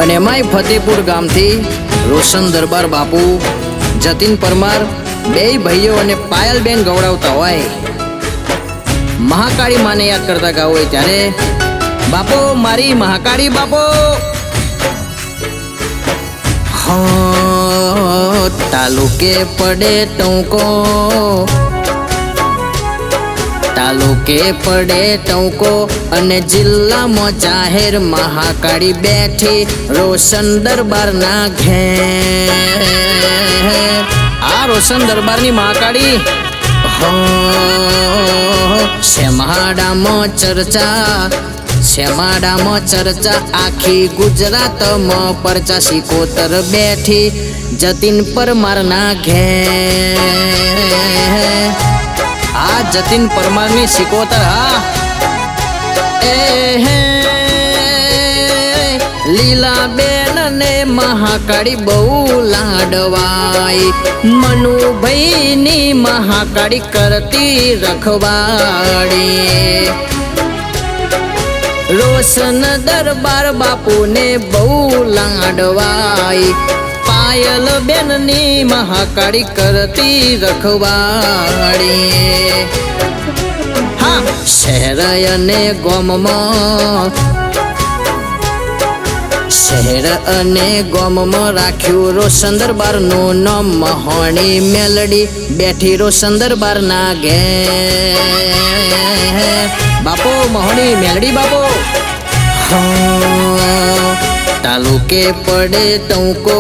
અને એમાંય ફતેપુર ગામથી રોશન દરબાર બાપુ, જતીન પરમાર બે ભાઈઓ અને પાયલબેન ગવડાવતા હોય મહાકાળી માને યાદ કરતા ગાવ હોય ત્યારે બાપો મારી મહાકાળી બાપો તાલુકે પડે ટોંકો, તાલુકે પડે ટોંકો અને જિલ્લામાં જાહેર મહાકાળી બેઠી રોશન દરબારના ઘેર। આ રોશન દરબારની મહાકાળી શેમાડામાં ચર્ચા, શેમાડામાં ચર્ચા આખી ગુજરાતમાં પરચા સિકોતર બેઠી જતીન પરમારના ઘેર। આ જતીન પરમારની સિકોતર લીલાબેન ને મહાકાળી બહુ લાડવાઈ, મનુભાઈની મહાકાળી કરતી રખવાડી। રોશન દરબાર બાપુને બહુ લાડવાઈ, પાયલ બેનની મહાકાળી કરતી રખવાડી। હા, શહેર અને ગામમાં, શહેર અને ગામમાં રાખ્યું રોશન દરબારનું નામ મહોણી મેલડી બેઠી રોશન દરબારના ઘેર। બાપો મહોણી મેલડી બાપો તાલુકે પડે ટોંકો,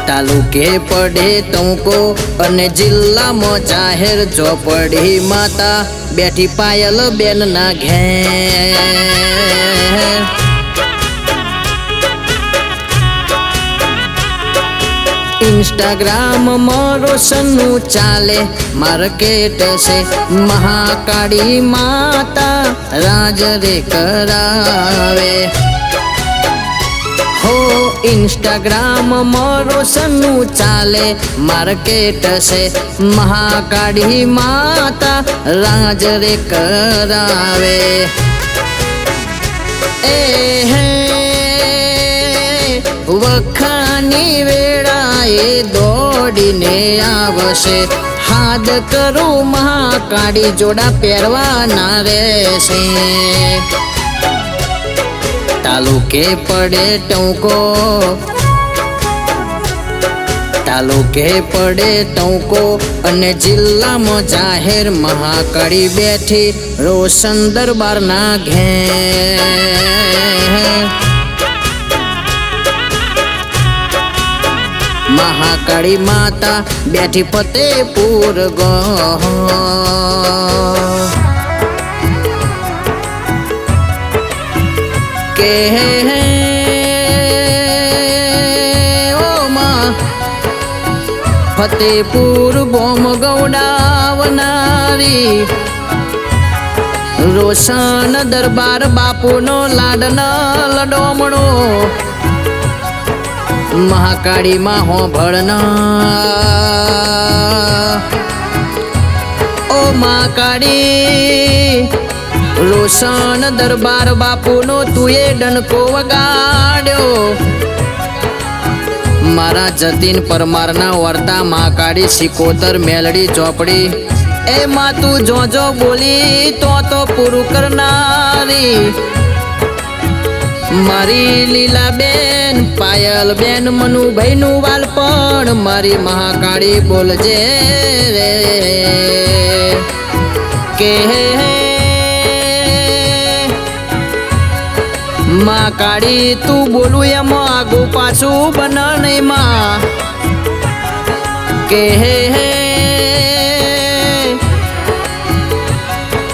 તાલુકે પડે ટોંકો અને જિલ્લામાં જાહેર ચોપડી માતા બેઠી પાયલ બેનના ઘેર। ઇન્સ્ટાગ્રામમાં રોશનનું ચાલે માર્કેટ છે, મહાકાળી માતા રાજ રે કરાવે હો। ઇન્સ્ટાગ્રામમાં રોશનનું ચાલે માર્કેટ છે, મહાકાળી માતા રાજ રે કરાવે। વખાની વેળાએ દોડીને આવશે, હાથ કરું મહાકાળી જોડા પહેરવાના રહેશે। તાલુકે પડે ટોંકો, તાલુકે પડે ટોંકો અને જિલ્લામાં જાહેર મહાકાળી બેઠી રોશન દરબારના ઘેર। મહાકાળી માતા બેઠી ફતેપુર ગામ। કે ઓ માં ફતેપુર ગોમ ગૌડાવનારી રોશન દરબાર બાપુનો લાડના લડોમણો મહાકાળીમાં હોંભળના ઓ મહાકાળી રોશન દરબાર બાપુનો તુએ ડંકો વગાડ્યો। મારા જતીન પરમારના વર્તા મહાકાળી સિકોતર મેલડી ચોપડી એ માં તું જોજો બોલી તો પૂરું કરનારી। મારી લીલાબેન પાયલબેન મનુભાઈનું વાલપણ મારી મહાકાળી બોલજે રે કે મહાકાળી તું બોલું એમાં આગું પાછું બન નહીં માં કે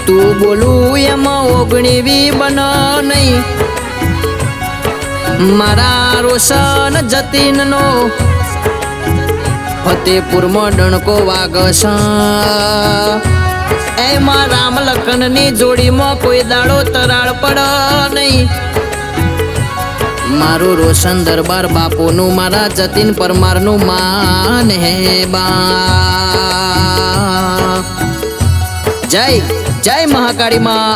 તું બોલું એમાં ઓગણીવી બન નહીં। મારા રોશન જતીનનો ફતેપુરમાં ડણકો વાગશ, એમાં રામ લખનની જોડીમાં કોઈ દાડો તરાળ પડ નહીં। મારું રોશન દરબાર બાપુનું મારા જતીન પરમારનું માન હે બા। જય જય મહાકાળી માં।